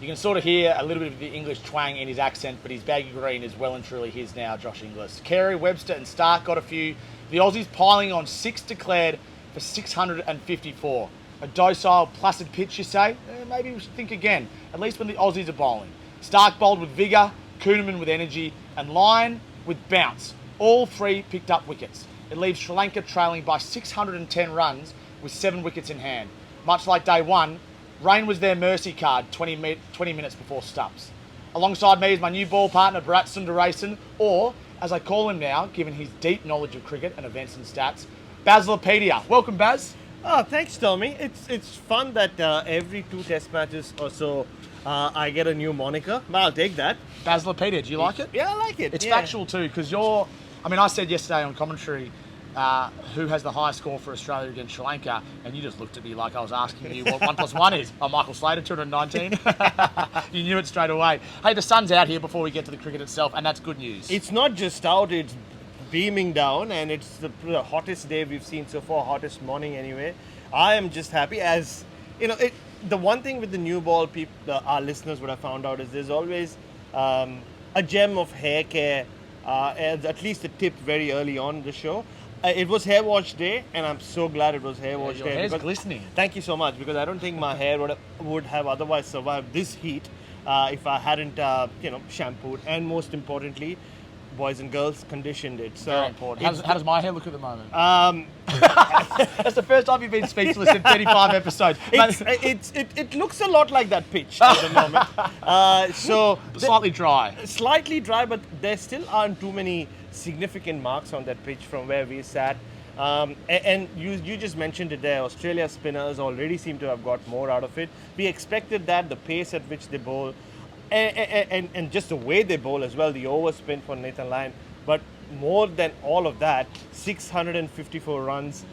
You can sort of hear a little bit of the English twang in his accent, but his baggy green is well and truly his now, Josh Inglis. Carey, Webster and Stark got a few. The Aussies piling on 6 declared for 654. A docile, placid pitch, you say? Maybe we should think again, at least when the Aussies are bowling. Stark bowled with vigour, Kuhnemann with energy, and Lyon with bounce. All 3 picked up wickets. It leaves Sri Lanka trailing by 610 runs with 7 wickets in hand. Much like day 1, rain was their mercy card 20 minutes before stumps. Alongside me is my new ball partner, Bharat Sundaresan, or, as I call him now, given his deep knowledge of cricket and events and stats, Bazlopedia. Welcome, Baz. Oh, thanks, Tommy. It's fun that every 2 test matches or so I get a new moniker. But I'll take that. Bazlopedia, do you like it? Yeah, I like it. It's yeah. factual too, because I said yesterday on commentary, who has the highest score for Australia against Sri Lanka, and you just looked at me like I was asking you what 1 + 1 is. Oh, Michael Slater, 219. You knew it straight away. Hey, the sun's out here before we get to the cricket itself, and that's good news. It's not just out, it's beaming down, and it's the hottest day we've seen so far, hottest morning anyway. I am just happy, as you know, the one thing with the new ball, our listeners would have found out, is there's always a gem of hair care, at least a tip very early on in the show. It was hair wash day, and I'm so glad it was hair wash your day. hair's glistening. Thank you so much, because I don't think my hair would have otherwise survived this heat if I hadn't, shampooed, and most importantly, boys and girls, conditioned it. So very important. How does my hair look at the moment? Um, That's the first time you've been speechless in 35 episodes. it looks a lot like that pitch at the moment. Slightly dry. Slightly dry, but there still aren't too many significant marks on that pitch from where we sat. And you just mentioned it there. Australia's spinners already seem to have got more out of it. We expected that, the pace at which they bowl, and just the way they bowl as well, the overspin for Nathan Lyon. But more than all of that, 654 runs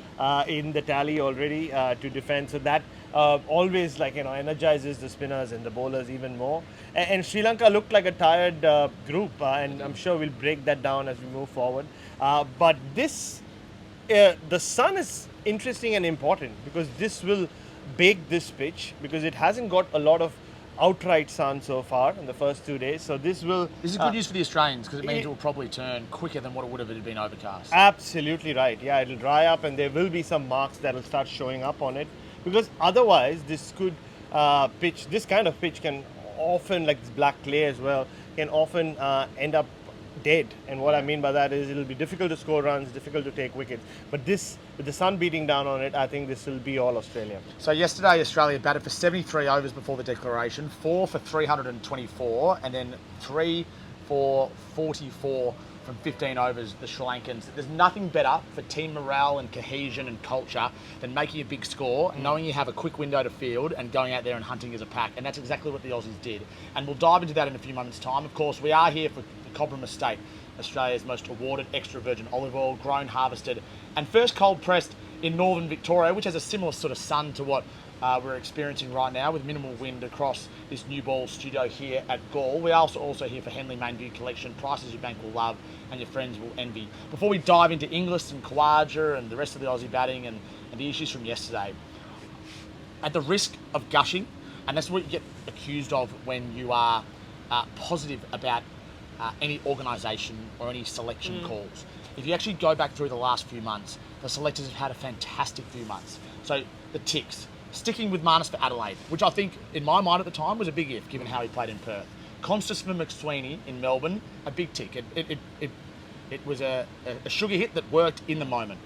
in the tally already to defend. So that always energizes the spinners and the bowlers even more. And Sri Lanka looked like a tired group, and I'm sure we'll break that down as we move forward. But the sun is interesting and important, because this will bake this pitch, because it hasn't got a lot of outright sun so far in the first 2 days. So this is good news for the Australians, because it means it will probably turn quicker than what it would have been overcast. Absolutely right. Yeah, it'll dry up, and there will be some marks that will start showing up on it, because otherwise this kind of pitch can often, like this black clay as well, can often end up dead. And what I mean by that is it'll be difficult to score runs, difficult to take wickets. But this, with the sun beating down on it, I think this will be all Australia. So yesterday, Australia batted for 73 overs before the declaration, 4 for 324, and then 3 for 44 from 15 overs, the Sri Lankans. There's nothing better for team morale and cohesion and culture than making a big score, knowing you have a quick window to field, and going out there and hunting as a pack. And that's exactly what the Aussies did. And we'll dive into that in a few moments' time. Of course, we are here for the Cobram Estate, Australia's most awarded extra virgin olive oil, grown, harvested, and first cold pressed in northern Victoria, which has a similar sort of sun to what we're experiencing right now, with minimal wind across this new ball studio here at Galle. We are also here for Henley Main View Collection, prices your bank will love and your friends will envy. Before we dive into Inglis and Khawaja and the rest of the Aussie batting and the issues from yesterday, at the risk of gushing, and that's what you get accused of when you are positive about any organisation or any selection calls. If you actually go back through the last few months, the selectors have had a fantastic few months. So the ticks, sticking with Marnus for Adelaide, which I think in my mind at the time was a big if, given how he played in Perth. Constance for McSweeney in Melbourne, a big tick. It was a sugar hit that worked in the moment.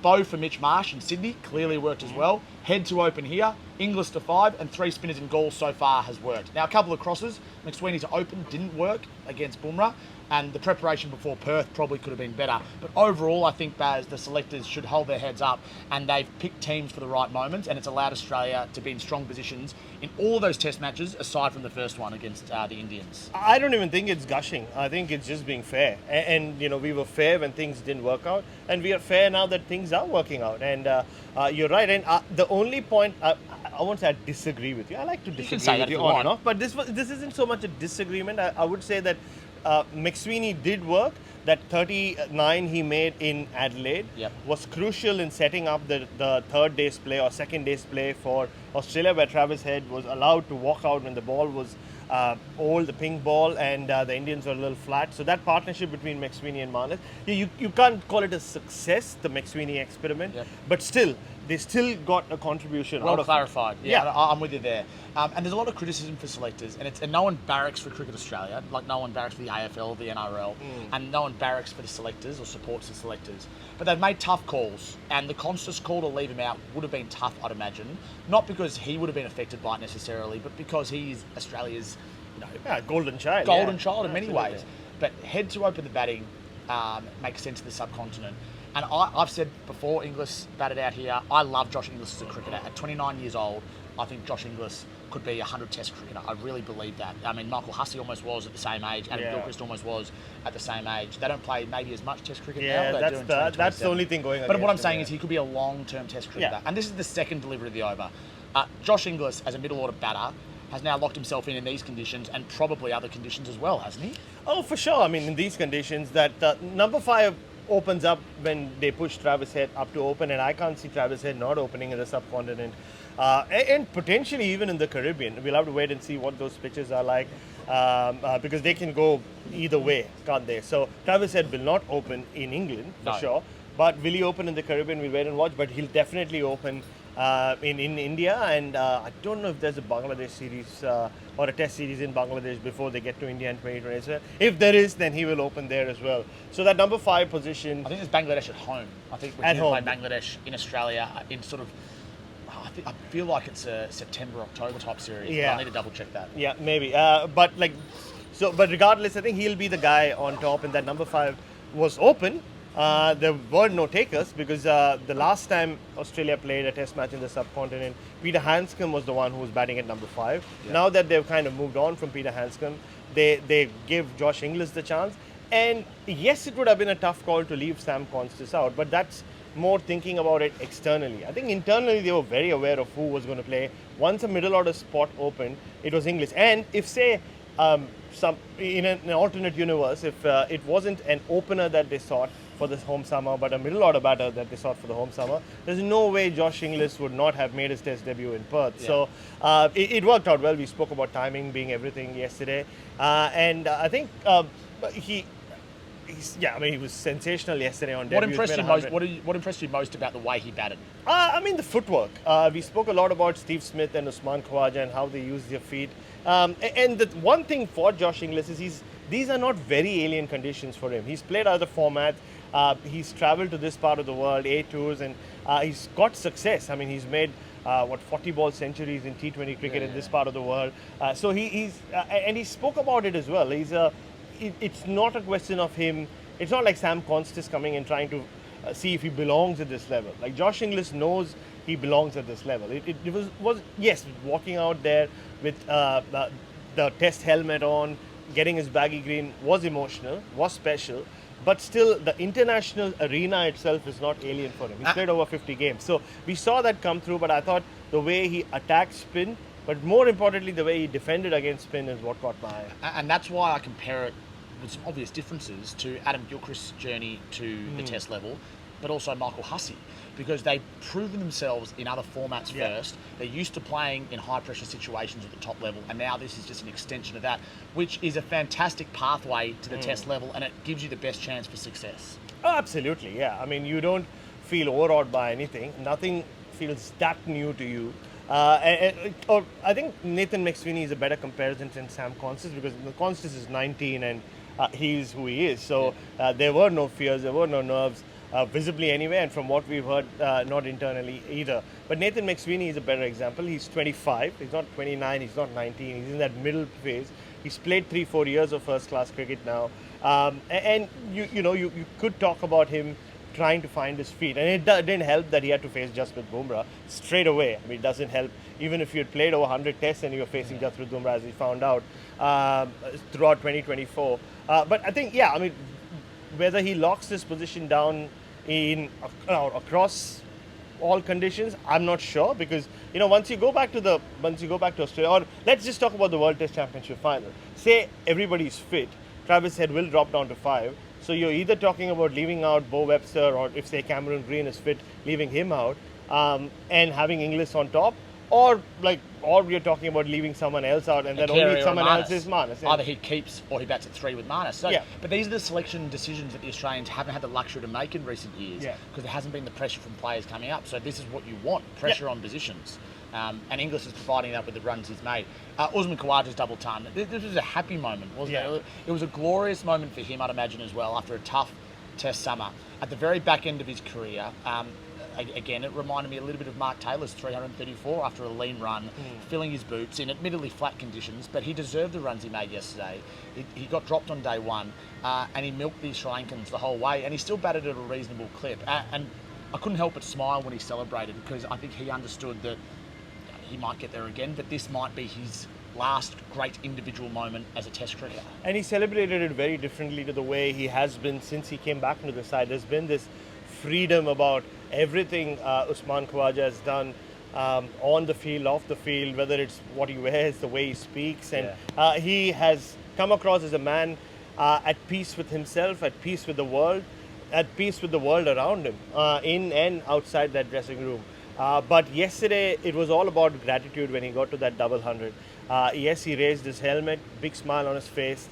Bow for Mitch Marsh in Sydney clearly worked as well. Head to open here, Inglis to 5, and 3 spinners in Galle so far has worked. Now a couple of crosses, McSweeney to open didn't work against Bumrah, and the preparation before Perth probably could have been better. But overall, I think, Baz, the selectors should hold their heads up, and they've picked teams for the right moments, and it's allowed Australia to be in strong positions in all of those test matches, aside from the first one against the Indians. I don't even think it's gushing. I think it's just being fair. And we were fair when things didn't work out, and we are fair now that things are working out. And you're right. And the only point, I won't say I disagree with you. I like to disagree with you on and off, but this isn't so much a disagreement. I would say that McSweeney did work. That 39 he made in Adelaide was crucial in setting up the third day's play or second day's play for Australia, where Travis Head was allowed to walk out when the ball was old, the pink ball, and the Indians were a little flat. So that partnership between McSweeney and Marnus, you can't call it a success, the McSweeney experiment, Yep. but still, they still got a contribution out Well of clarified. it. Yeah, I'm with you there. And there's a lot of criticism for selectors, and no one barracks for Cricket Australia, like no one barracks for the AFL, the NRL, and no one barracks for the selectors or supports the selectors. But they've made tough calls, and the conscious call to leave him out would have been tough, I'd imagine. Not because he would have been affected by it necessarily, but because he's Australia's, Golden child. golden yeah. child in many Absolutely. ways. But Head to open the batting makes sense to the subcontinent. And I've said before Inglis batted out here, I love Josh Inglis as a cricketer. At 29 years old, I think Josh Inglis could be a 100 test cricketer. I really believe that. I mean, Michael Hussey almost was at the same age. Adam Gilchrist almost was at the same age. They don't play maybe as much test cricket now. But they do in that's the 2027. only thing going on. But what I'm saying is he could be a long-term test cricketer. Yeah. And this is the second delivery of the over. Josh Inglis, as a middle-order batter, has now locked himself in these conditions and probably other conditions as well, hasn't he? Oh, for sure. I mean, in these conditions, that number 5 opens up when they push Travis Head up to open, and I can't see Travis Head not opening in the subcontinent, and potentially even in the Caribbean. We'll have to wait and see what those pitches are like, because they can go either way, can't they? So Travis Head will not open in England for No. sure, but will he open in the Caribbean? We'll wait and watch. But he'll definitely open in India, and I don't know if there's a Bangladesh series or a test series in Bangladesh before they get to India in 2027. If there is, then he will open there as well. So that number 5 position. I think there's Bangladesh at home. I think we're At going to home. play Bangladesh in Australia in sort of, I feel like it's a September, October type series. But Yeah. I need to double check that. Yeah, maybe. But regardless, I think he'll be the guy on top, and that number 5 was open. There were no takers because the last time Australia played a test match in the subcontinent, Peter Handscomb was the one who was batting at number 5. Yeah. Now that they've kind of moved on from Peter Handscomb, they give Josh Inglis the chance. And yes, it would have been a tough call to leave Sam Constas out, but that's more thinking about it externally. I think internally they were very aware of who was going to play. Once a middle order spot opened, it was Inglis. And if say in an alternate universe, if it wasn't an opener that they sought for this home summer, but a middle order batter that they sought for the home summer, there's no way Josh Inglis would not have made his test debut in Perth. Yeah. So it worked out well. We spoke about timing being everything yesterday, and I think he was sensational yesterday on debut. What impressed He's you made most? 100. What impressed you most about the way he batted? I mean, the footwork. We spoke a lot about Steve Smith and Usman Khawaja and how they use their feet. And the one thing for Josh Inglis is these are not very alien conditions for him. He's played other formats. He's traveled to this part of the world, A tours, and he's got success. I mean, he's made 40-ball centuries in T20 cricket in this part of the world. So he's and he spoke about it as well. It's not a question of him. It's not like Sam Constas coming and trying to see if he belongs at this level. Like Josh Inglis knows he belongs at this level. It was yes, walking out there with the test helmet on, getting his baggy green was emotional, was special. But still, the international arena itself is not alien for him. He's played over 50 games. So we saw that come through, but I thought the way he attacked spin, but more importantly, the way he defended against spin is what caught my eye. And that's why I compare it with some obvious differences to Adam Gilchrist's journey to the test level, but also Michael Hussey, because they've proven themselves in other formats first. They're used to playing in high pressure situations at the top level, and now this is just an extension of that, which is a fantastic pathway to the test level, and it gives you the best chance for success. Oh, absolutely, yeah. I mean, you don't feel overawed by anything. Nothing feels that new to you. Or I think Nathan McSweeney is a better comparison than Sam Constas, because Constas is 19 and he's who he is. So there were no fears, there were no nerves. Visibly anyway, and from what we've heard, not internally either. But Nathan McSweeney is a better example. He's 25, he's not 29, he's not 19, he's in that middle phase. He's played 3-4 years of first-class cricket now. And you could talk about him trying to find his feet. And it didn't help that he had to face Jasprit Bumrah straight away. I mean, it doesn't help. Even if you had played over 100 tests and you were facing Jasprit Bumrah, as we found out, throughout 2024. But I think, whether he locks this position down across all conditions, I'm not sure, because once you go back to Australia, or let's just talk about the World Test Championship final. Say everybody's fit, Travis Head will drop down to 5. So you're either talking about leaving out Bo Webster, or if say Cameron Green is fit, leaving him out, and having Inglis on top, or we're talking about leaving someone else out and then Carey only or someone Marnus. else is Marnus. Either he keeps or he bats at 3 with Marnus. So, Yeah. But these are the selection decisions that the Australians haven't had the luxury to make in recent years Yeah. because there hasn't been the pressure from players coming up. So this is what you want, pressure on positions. And Inglis is providing that with the runs he's made. Usman Khawaja's double ton. This was a happy moment, wasn't Yeah. it? It was a glorious moment for him, I'd imagine, as well, after a tough Test summer. At the very back end of his career, again, it reminded me a little bit of Mark Taylor's 334 after a lean run, filling his boots in admittedly flat conditions, but he deserved the runs he made yesterday. He got dropped on day one, and he milked the Sri Lankans the whole way, and he still batted at a reasonable clip. And I couldn't help but smile when he celebrated because I think he understood that he might get there again, but this might be his last great individual moment as a Test cricketer. And he celebrated it very differently to the way he has been since he came back into the side. There's been this freedom about everything Usman Khawaja has done on the field, off the field, whether it's what he wears, the way he speaks. And he has come across as a man at peace with himself, at peace with the world, at peace with the world around him, in and outside that dressing room. But yesterday, it was all about gratitude when he got to that double hundred. Yes, he raised his helmet, big smile on his face,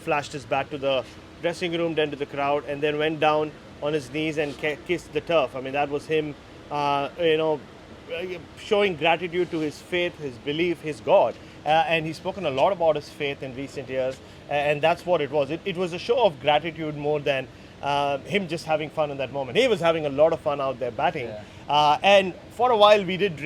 flashed his bat to the dressing room, then to the crowd, and then went down on his knees and kissed the turf. I mean, that was him, showing gratitude to his faith, his belief, his God. And he's spoken a lot about his faith in recent years, and that's what it was. It was a show of gratitude more than him just having fun in that moment. He was having a lot of fun out there batting. And for a while, we did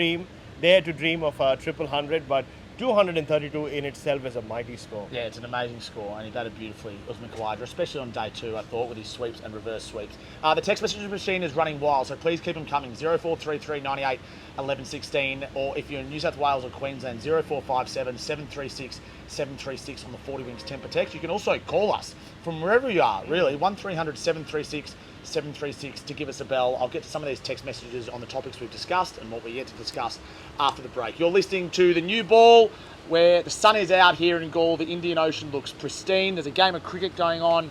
dare to dream of a triple hundred, but 232 in itself is a mighty score. Yeah, it's an amazing score, and he batted beautifully, Usman Khawaja, especially on day two, I thought, with his sweeps and reverse sweeps. The text message machine is running wild, so please keep them coming. 0433 98 11 16, or if you're in New South Wales or Queensland, 0457 736 736 on the 40 Wings Temper text. You can also call us from wherever you are, really, 1300 736 736 to give us a bell. I'll get to some of these text messages on the topics we've discussed and what we're yet to discuss after the break. You're listening to The New Ball, where the sun is out here in Galle. The Indian Ocean looks pristine. There's a game of cricket going on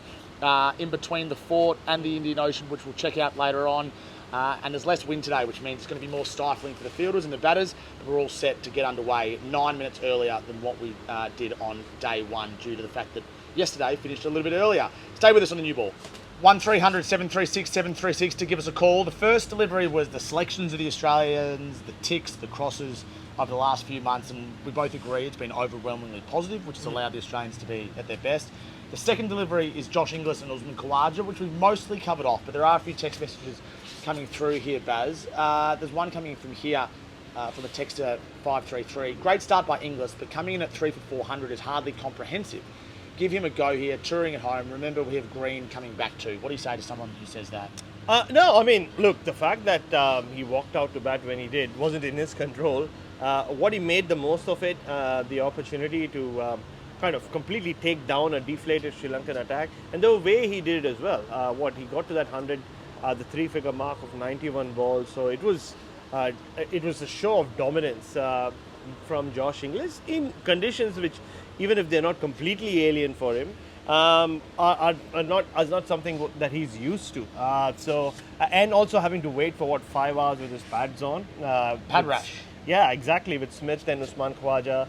in between the fort and the Indian Ocean, which we'll check out later on. And there's less wind today, which means it's going to be more stifling for the fielders and the batters. We're all set to get underway 9 minutes earlier than what we did on day one, due to the fact that yesterday finished a little bit earlier. Stay with us on The New Ball. 1300 736 736 to give us a call. The first delivery was the selections of the Australians, the ticks, the crosses over the last few months, and we both agree it's been overwhelmingly positive, which has allowed the Australians to be at their best. The second delivery is Josh Inglis and Usman Khawaja, which we've mostly covered off, but there are a few text messages coming through here, Baz. There's one coming from here from a texter 533. Great start by Inglis, but coming in at 3 for 400 is hardly comprehensive. Give him a go here, touring at home. Remember, we have Green coming back too. What do you say to someone who says that? No, I mean, look, the fact that he walked out to bat when he did wasn't in his control. What he made the most of it, the opportunity to kind of completely take down a deflated Sri Lankan attack, and the way he did it as well. He got to that 100, the three-figure mark of 91 balls. So it was a show of dominance from Josh Inglis in conditions which, even if they're not completely alien for him, are not something that he's used to. And also having to wait for 5 hours with his pads on. Pad rash. Yeah, exactly. With Smith and Usman Khawaja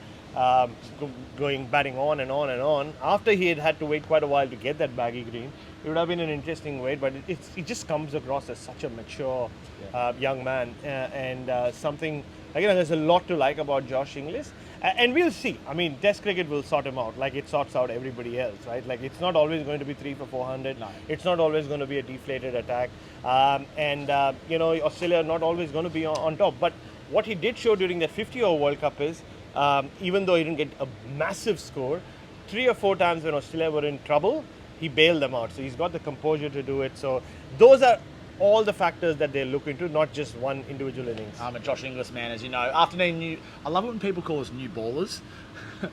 batting on and on and on. After he had to wait quite a while to get that baggy green, it would have been an interesting wait. But it just comes across as such a mature young man, and something. Again, there's a lot to like about Josh Inglis. And we'll see. I mean, Test cricket will sort him out like it sorts out everybody else, right? Like, it's not always going to be 3 for 400. No. It's not always going to be a deflated attack. Australia are not always going to be on top. But what he did show during that 50-over World Cup is, even though he didn't get a massive score, 3 or 4 times when Australia were in trouble, he bailed them out. So he's got the composure to do it. So those are all the factors that they look into, not just one individual innings. I'm a Josh Inglis man, as you know. Afternoon I love it when people call us new ballers.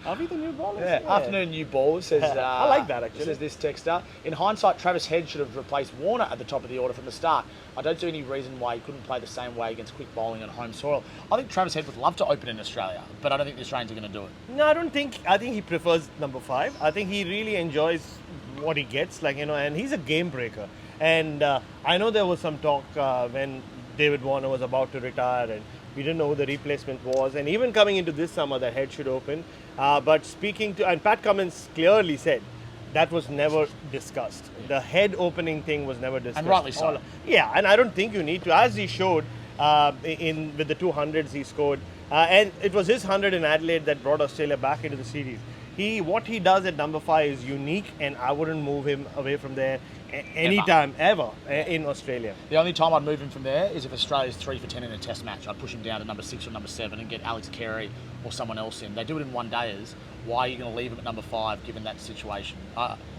Are we the new ballers? Yeah, afternoon new ballers says. I like that, actually. Says this texter. In hindsight, Travis Head should have replaced Warner at the top of the order from the start. I don't see any reason why he couldn't play the same way against quick bowling on home soil. I think Travis Head would love to open in Australia, but I don't think the Australians are going to do it. No, I don't think. I think he prefers number 5. I think he really enjoys what he gets, and he's a game breaker. And I know there was some talk when David Warner was about to retire, and We didn't know who the replacement was. And even coming into this summer, that head should open. But speaking to, and Pat Cummins clearly said, that was never discussed. The head opening thing was never discussed. And rightly so. Yeah, and I don't think you need to. As he showed in with the 200s he scored, and it was his 100 in Adelaide that brought Australia back into the series. What he does at number 5 is unique, and I wouldn't move him away from there anytime ever in Australia. The only time I'd move him from there is if Australia's 3 for 10 in a test match. I'd push him down to number 6 or number 7 and get Alex Carey or someone else in. They do it in one dayers. Why are you going to leave him at number 5 given that situation?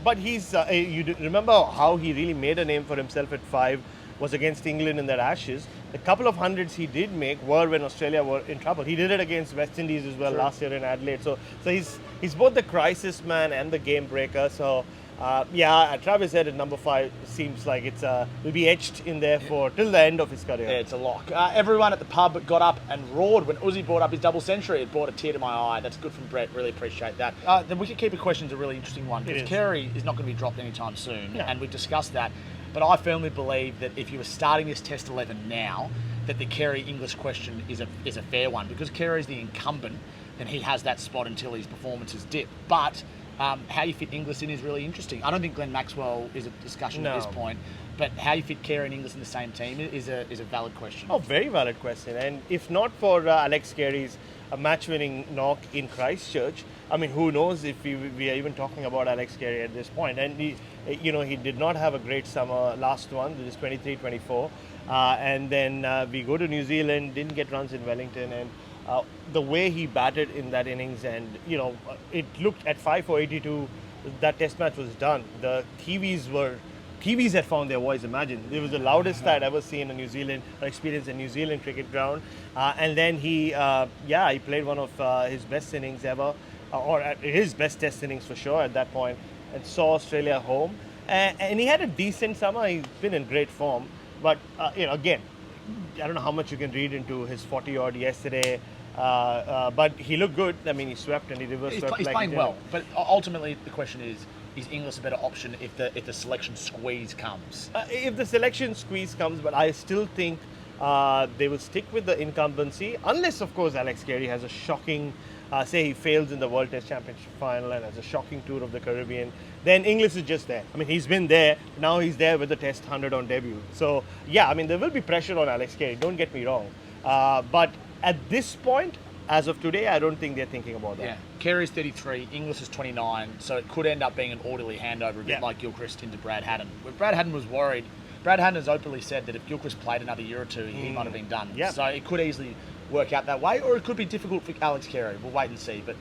But he's, remember how he really made a name for himself at 5 was against England in their Ashes. The couple of hundreds he did make were when Australia were in trouble. He did it against West Indies as well last year in Adelaide. So he's both the crisis man and the game breaker. So Travis Head at number 5 seems like it's will be etched in there for till the end of his career. Yeah, it's a lock. Everyone at the pub got up and roared when Uzi brought up his double century. It brought a tear to my eye. That's good from Brett. Really appreciate that. The wicketkeeper question is a really interesting one because Carey is not going to be dropped anytime soon, and we discussed that. But I firmly believe that if you were starting this Test 11 now, that the Carey Inglis question is a fair one because Carey's the incumbent, and he has that spot until his performances dip. But how you fit Inglis in is really interesting. I don't think Glenn Maxwell is a discussion at this point, but how you fit Carey and Inglis in the same team is a valid question. Oh, very valid question. And if not for Alex Carey's match-winning knock in Christchurch, I mean, who knows if we are even talking about Alex Carey at this point. And he did not have a great summer last one, this 23-24. And then we go to New Zealand, didn't get runs in Wellington, and the way he batted in that innings, and it looked at 5 for 82, that Test match was done. The Kiwis had found their voice. Imagine it was the loudest I'd ever seen a New Zealand experience a New Zealand cricket ground. And then he played one of his best innings ever, or his best Test innings for sure at that point, and saw Australia home. And he had a decent summer. He's been in great form, but again, I don't know how much you can read into his 40 odd yesterday. But he looked good. I mean, he swept and he reverse swept. He's playing well, but ultimately the question is Inglis a better option if the selection squeeze comes? If the selection squeeze comes, but I still think they will stick with the incumbency, unless of course Alex Carey has a shocking, say he fails in the World Test Championship final and has a shocking tour of the Caribbean, then Inglis is just there. I mean, he's been there, now he's there with the Test 100 on debut. So yeah, I mean, there will be pressure on Alex Carey, don't get me wrong. But at this point, as of today, I don't think they're thinking about that. Yeah, Carey's 33, Inglis is 29, so it could end up being an orderly handover, a bit like Gilchrist into Brad Haddin. But Brad Haddin was worried. Brad Haddin has openly said that if Gilchrist played another year or two, he might have been done. Yep. So it could easily work out that way, or it could be difficult for Alex Carey. We'll wait and see. But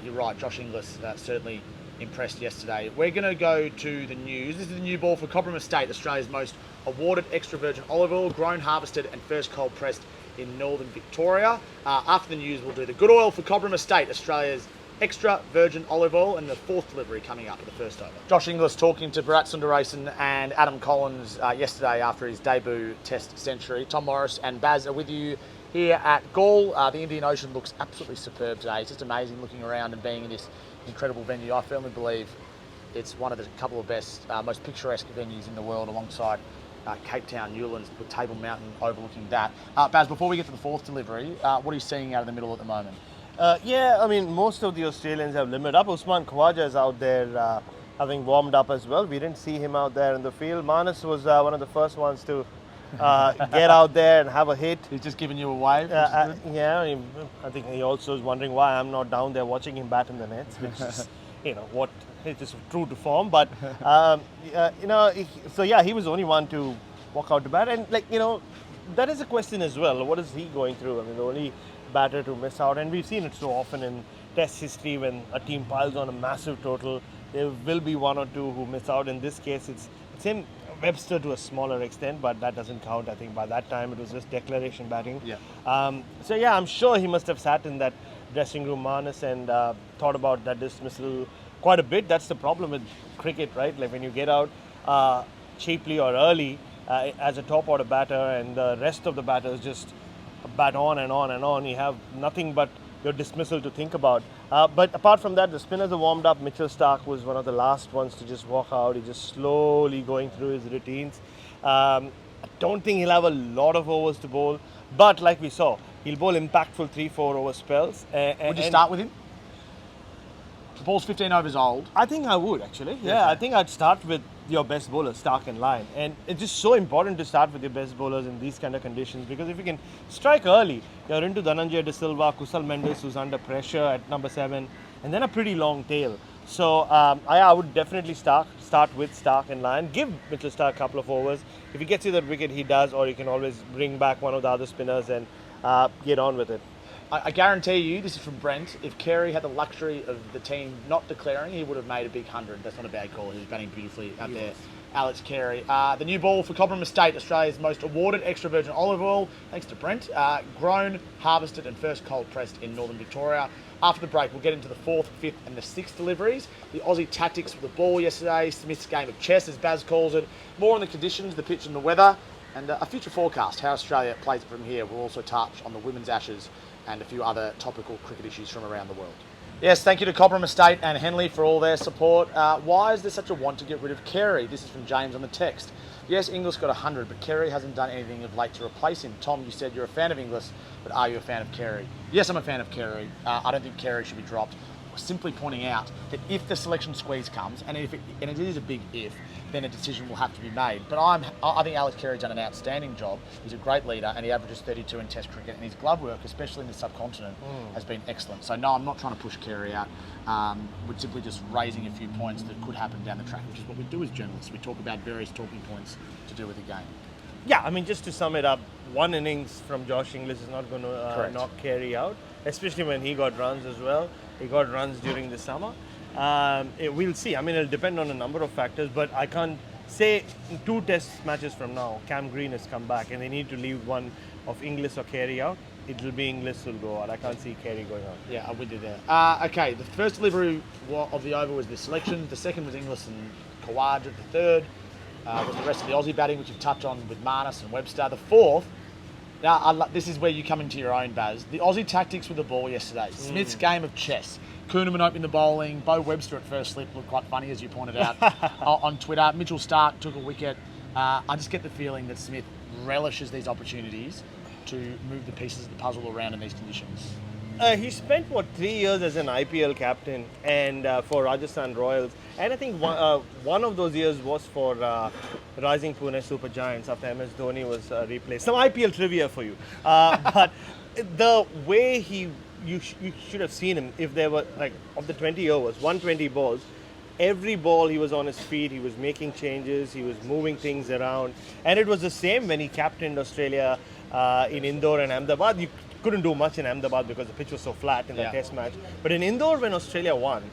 you're right, Josh Inglis certainly impressed yesterday. We're going to go to the news. This is the new ball for Cobram Estate, Australia's most awarded extra virgin olive oil, grown, harvested and first cold pressed in northern Victoria. After the news, we'll do the good oil for Cobram Estate, Australia's extra virgin olive oil, and the 4th delivery coming up at the first over. Josh Inglis talking to Bharat Sundaresan and Adam Collins yesterday after his debut Test century. Tom Morris and Baz are with you here at Galle. The Indian Ocean looks absolutely superb today. It's just amazing looking around and being in this incredible venue. I firmly believe it's one of the couple of best, most picturesque venues in the world, alongside Cape Town, Newlands, with Table Mountain overlooking that. Baz, before we get to the 4th delivery, what are you seeing out of the middle at the moment? I mean, most of the Australians have limit up. Usman Khawaja is out there having warmed up as well. We didn't see him out there in the field. Manas was one of the first ones to get out there and have a hit. He's just giving you a wave. I think he also is wondering why I'm not down there watching him bat in the nets, which is, what it is true to form. But he was the only one to walk out to bat, and that is a question as well. What is he going through? I mean, the only batter to miss out, and we've seen it so often in Test history when a team piles on a massive total, there will be one or two who miss out. In this case, it's him. Webster to a smaller extent, but that doesn't count. I think by that time it was just declaration batting. I'm sure he must have sat in that dressing room, Manas, and thought about that dismissal quite a bit. That's the problem with cricket, right? Like when you get out cheaply or early as a top order batter, and the rest of the batters just bat on and on and on, you have nothing but your dismissal to think about. But apart from that, the spinners are warmed up. Mitchell Starc was one of the last ones to just walk out. He's just slowly going through his routines. I don't think he'll have a lot of overs to bowl, but like we saw, He'll bowl impactful 3-4 over spells. Would you start with him? The ball's 15 overs old. I think I would actually. Yeah, Okay. I think I'd start with your best bowler, Stark and Lyon. And it's just so important to start with your best bowlers in these kind of conditions, because if you can strike early, you're into Dhananjay De Silva, Kusal Mendes, who's under pressure at number 7, and then a pretty long tail. So I would definitely start with Stark and Lyon. Give Mitchell Stark a couple of overs. If he gets you that wicket, he does, or you can always bring back one of the other spinners and get on with it. I guarantee you, this is from Brent, if Carey had the luxury of the team not declaring, he would have made a big 100. That's not a bad call. He was batting beautifully out there. Alex Carey. The new ball for Cobram Estate, Australia's most awarded extra virgin olive oil, thanks to Brent. Grown, harvested and first cold pressed in northern Victoria. After the break, we'll get into the 4th, 5th and the 6th deliveries. The Aussie tactics with the ball yesterday, Smith's game of chess, as Baz calls it. More on the conditions, the pitch and the weather, and a future forecast, how Australia plays it from here. We'll also touch on the women's Ashes and a few other topical cricket issues from around the world. Yes, thank you to Cobram Estate and Henley for all their support. Why is there such a want to get rid of Carey? This is from James on the text. Yes, Inglis got 100, but Carey hasn't done anything of late to replace him. Tom, you said you're a fan of Inglis, but are you a fan of Carey? Yes, I'm a fan of Carey. I don't think Carey should be dropped. We're simply pointing out that if the selection squeeze comes, and it is a big if, then a decision will have to be made. But I think Alex Carey's done an outstanding job. He's a great leader, and he averages 32 in Test cricket, and his glove work, especially in the subcontinent, has been excellent. So no, I'm not trying to push Carey out. We're simply just raising a few points that could happen down the track, which is what we do as journalists. We talk about various talking points to do with the game. Yeah, I mean, just to sum it up, one innings from Josh Inglis is not going to knock Carey out, especially when he got runs as well. He got runs during the summer. We'll see. I mean, it'll depend on a number of factors, but I can't say 2 test matches from now, Cam Green has come back and they need to leave one of Inglis or Carey out. It'll be Inglis who'll go out. I can't see Carey going out. Yeah, I'm with you there. Okay, the first delivery of the over was the selection. The second was Inglis and Khawaja. The third was the rest of the Aussie batting, which you've touched on with Marnus and Webster. The fourth, now this is where you come into your own, Baz. The Aussie tactics with the ball yesterday. Smith's game of chess. Kuhneman opening the bowling. Bo Webster at first slip looked quite funny, as you pointed out on Twitter. Mitchell Stark took a wicket. I just get the feeling that Smith relishes these opportunities to move the pieces of the puzzle around in these conditions. He spent 3 years as an IPL captain and for Rajasthan Royals, and I think one of those years was for Rising Pune Super Giants after MS Dhoni was replaced. Some IPL trivia for you, but the way you should have seen him if there were like of the 20 overs, 120 balls. Every ball he was on his feet, he was making changes, he was moving things around, and it was the same when he captained Australia in Indore and Ahmedabad. You couldn't do much in Ahmedabad because the pitch was so flat in the test match. But in Indore, when Australia won,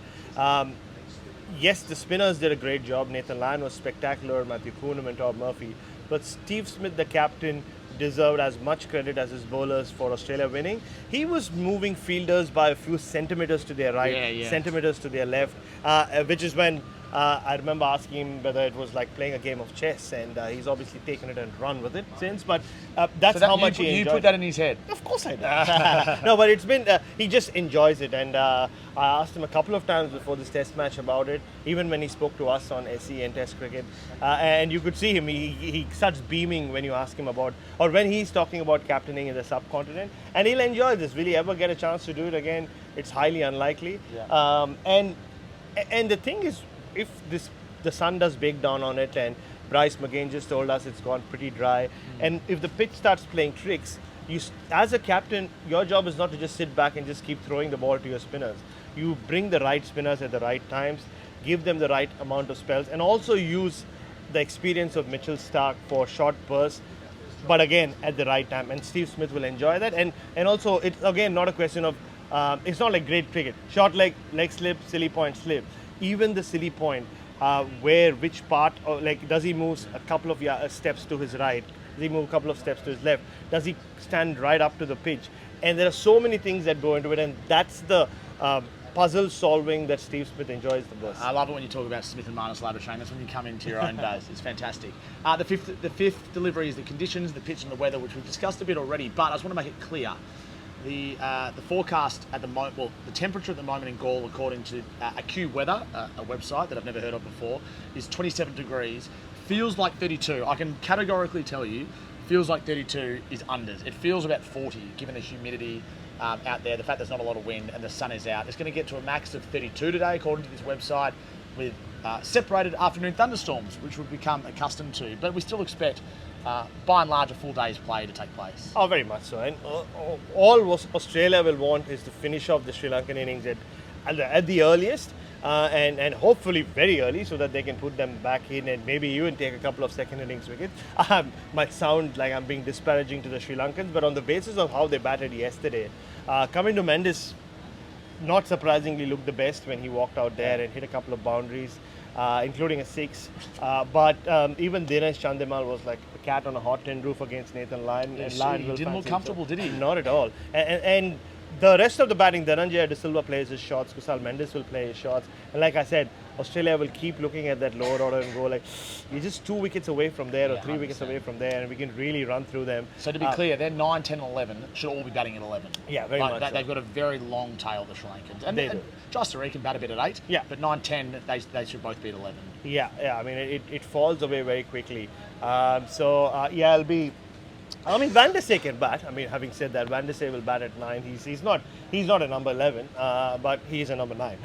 yes, the spinners did a great job. Nathan Lyon was spectacular, Matthew Kuhneman, Todd Murphy. But Steve Smith, the captain, deserved as much credit as his bowlers for Australia winning. He was moving fielders by a few centimeters to their right, centimeters to their left, which is when I remember asking him whether it was like playing a game of chess, and he's obviously taken it and run with it since. But that's how much he enjoyed. You put that in his head? Of course I did. No, but it's been, he just enjoys it. And I asked him a couple of times before this test match about it, even when he spoke to us on SE and Test cricket. And you could see him, he starts beaming when you ask him about, or when he's talking about captaining in the subcontinent. And he'll enjoy this. Will he ever get a chance to do it again? It's highly unlikely. Yeah. And the thing is, if the sun does bake down on it, and Bryce McGain just told us it's gone pretty dry, and if the pitch starts playing tricks, as a captain, your job is not to just sit back and just keep throwing the ball to your spinners. You bring the right spinners at the right times, give them the right amount of spells, and also use the experience of Mitchell Stark for short bursts, but again at the right time. And Steve Smith will enjoy that. And also, it's again not a question of it's not like great cricket. Short leg slip, silly point slip. Even the silly point, which part, or like, does he move a couple of steps to his right? Does he move a couple of steps to his left? Does he stand right up to the pitch? And there are so many things that go into it, and that's the puzzle solving that Steve Smith enjoys the most. I love it when you talk about Smith and Marnus Labuschagne. That's when you come into your own base. It's fantastic. The fifth delivery is the conditions, the pitch, and the weather, which we've discussed a bit already. But I just want to make it clear. The forecast at the moment, well, the temperature at the moment in Galle, according to AccuWeather, a website that I've never heard of before, is 27 degrees. Feels like 32. I can categorically tell you, feels like 32 is unders. It feels about 40, given the humidity out there, the fact there's not a lot of wind and the sun is out. It's going to get to a max of 32 today, according to this website, with separated afternoon thunderstorms, which we've become accustomed to. But we still expect, by and large, a full day's play to take place. Oh, very much so. And all Australia will want is to finish off the Sri Lankan innings at the earliest. And hopefully very early, so that they can put them back in and maybe even take a couple of second innings wickets. Might sound like I'm being disparaging to the Sri Lankans, but on the basis of how they batted yesterday, coming to Mendes, not surprisingly, looked the best when he walked out there and hit a couple of boundaries, including a 6. But even Dinesh Chandimal was like a cat on a hot tin roof against Nathan Lyon. Yes, and Lyon he will didn't look fancy comfortable, himself. did he? Not at all. And the rest of the batting, Dhananjaya De Silva plays his shots, Kusal Mendes will play his shots. And like I said, Australia will keep looking at that lower order and go like, you're just 2 wickets away from there or 3 wickets away from there, and we can really run through them. So to be clear, they're 9, 10 and 11 should all be batting at 11. Yeah, very much so. They've got a very long tail, the Sri Lankans. And, They do. Joster can bat a bit at 8, Yeah. but 9, 10, they should both be at 11. Yeah, I mean, it falls away very quickly. It'll be... I mean, Van der Sar can bat. I mean, having said that, Van der Sar will bat at 9. He's not a number 11, but he's a number 9.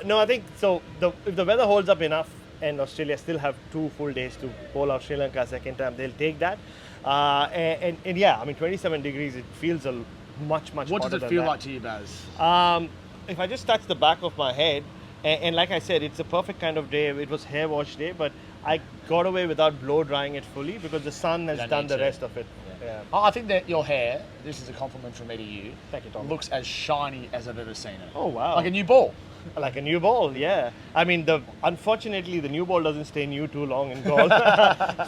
No, I think so. If the weather holds up enough and Australia still have 2 full days to bowl out Sri Lanka second time, they'll take that. And yeah, I mean, 27 degrees, it feels much What hotter does it than feel that. like to you, Baz? If I just touch the back of my head, and like I said, it's a perfect kind of day. It was hair wash day, but I got away without blow drying it fully because the sun has Don't done need the to. rest of it. Yeah. I think that your hair, this is a compliment from me to you, Thank you, Tom. looks as shiny as I've ever seen it. Oh, wow. Like a new ball. Like a new ball, yeah. I mean, unfortunately, the new ball doesn't stay new too long in golf.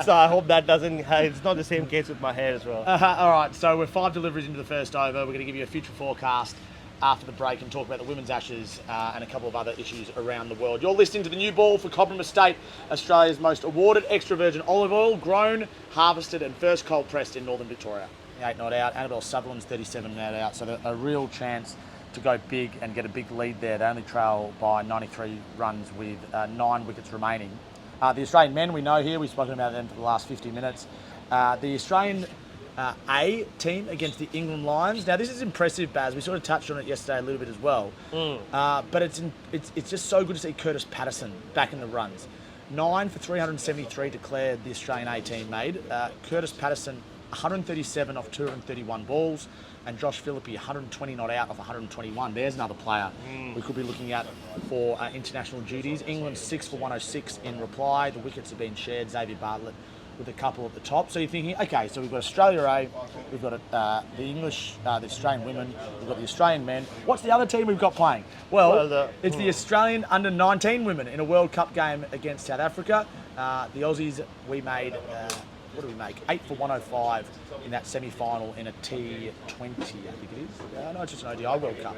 So I hope that it's not the same case with my hair as well. All right, so we're 5 deliveries into the first over. We're going to give you a future forecast after the break and talk about the women's Ashes and a couple of other issues around the world. You're listening to The New Ball for Cobram Estate, Australia's most awarded extra virgin olive oil, grown, harvested and first cold pressed in northern Victoria. 8 not out, Annabelle Sutherland's 37 not out, so a real chance to go big and get a big lead there. They only trail by 93 runs with 9 wickets remaining. The Australian men, we know here, we've spoken about them for the last 50 minutes. The Australian A team against the England Lions. Now this is impressive, Baz. We sort of touched on it yesterday a little bit as well. But it's just so good to see Curtis Patterson back in the runs. 9 for 373 declared the Australian A team made. Curtis Patterson 137 off 231 balls, and Josh Philippe 120 not out off 121. There's another player we could be looking at for international duties. England 6 for 106 in reply. The wickets have been shared. Xavier Bartlett with a couple at the top. So you're thinking, okay, so we've got Australia A, we've got the English, the Australian women, we've got the Australian men. What's the other team we've got playing? It's the Australian under-19 women in a World Cup game against South Africa. The Aussies, we made, what did we make? 8 for 105 in that semi-final in a T20, I think it is. No, it's just an ODI World Cup.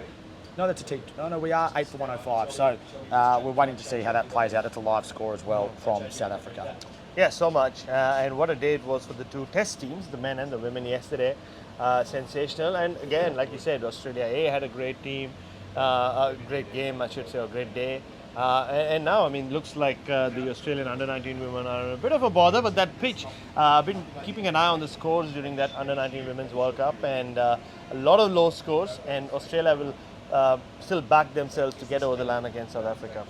No, that's a T. No, we are 8 for 105. So we're waiting to see how that plays out. That's a live score as well from South Africa. Yeah, so much. And what a day it was for the 2 test teams, the men and the women yesterday. Sensational. And again, like you said, Australia A had a great team, a great game, I should say, a great day. And now, I mean, looks like the Australian under-19 women are a bit of a bother, but that pitch, I've been keeping an eye on the scores during that under-19 Women's World Cup, and a lot of low scores, and Australia will still back themselves to get over the line against South Africa.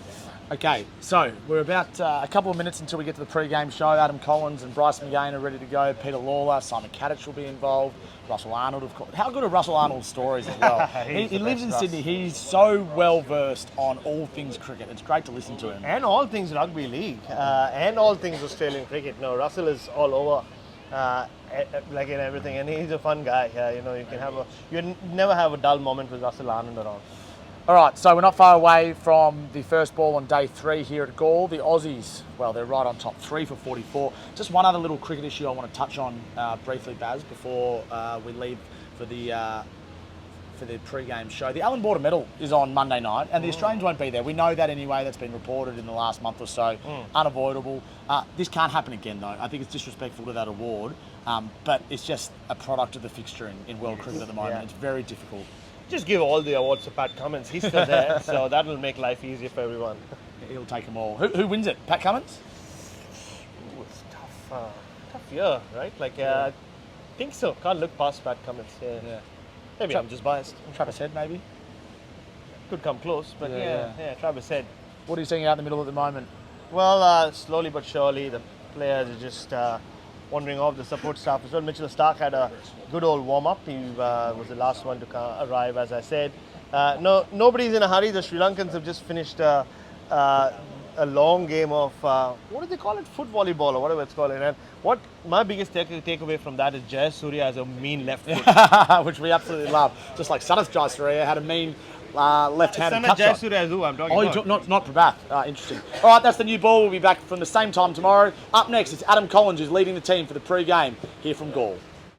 Okay, so we're about a couple of minutes until we get to the pre-game show. Adam Collins and Bryce McGain are ready to go. Peter Lawler, Simon Kadich will be involved. Russell Arnold, of course. How good are Russell Arnold's stories as well? he lives in Sydney. He's so well versed on all things cricket. It's great to listen to him. And all things rugby league, and all things Australian cricket. No, Russell is all over, like in everything, and he's a fun guy. You know, you never have a dull moment with Russell Arnold around. All right, so we're not far away from the first ball on day 3 here at Galle. The Aussies, well, they're right on top, 3 for 44. Just one other little cricket issue I want to touch on briefly, Baz, before we leave for the pre-game show. The Allan Border Medal is on Monday night, and the Australians won't be there. We know that anyway. That's been reported in the last month or so. Unavoidable. This can't happen again, though. I think it's disrespectful to that award, but it's just a product of the fixturing in world cricket at the moment. Yeah. It's very difficult. Just give all the awards to Pat Cummins. He's still there, so that will make life easier for everyone. He'll take them all. Who wins it? Pat Cummins? Ooh, it's tough. tough year, right? Like, I think so. Can't look past Pat Cummins. Yeah. Maybe I'm just biased. Travis Head, maybe. Could come close, but Travis Head. What are you seeing out in the middle at the moment? Well, slowly but surely, the players are just wandering off. The support staff as well. Mitchell Stark had a good old warm-up. He was the last one to arrive, as I said. Nobody's in a hurry. The Sri Lankans have just finished a long game of, what do they call it? Foot volleyball or whatever it's called. And what my biggest takeaway from that is Jay Surya has a mean left foot. Which we absolutely love. Just like Sanath Jai Surya had a mean left-handed cut Jay shot. Surya is who I'm talking about. Not Prabhath. Interesting. All right, that's the new ball. We'll be back from the same time tomorrow. Up next, it's Adam Collins who's leading the team for the pre-game here from Galle.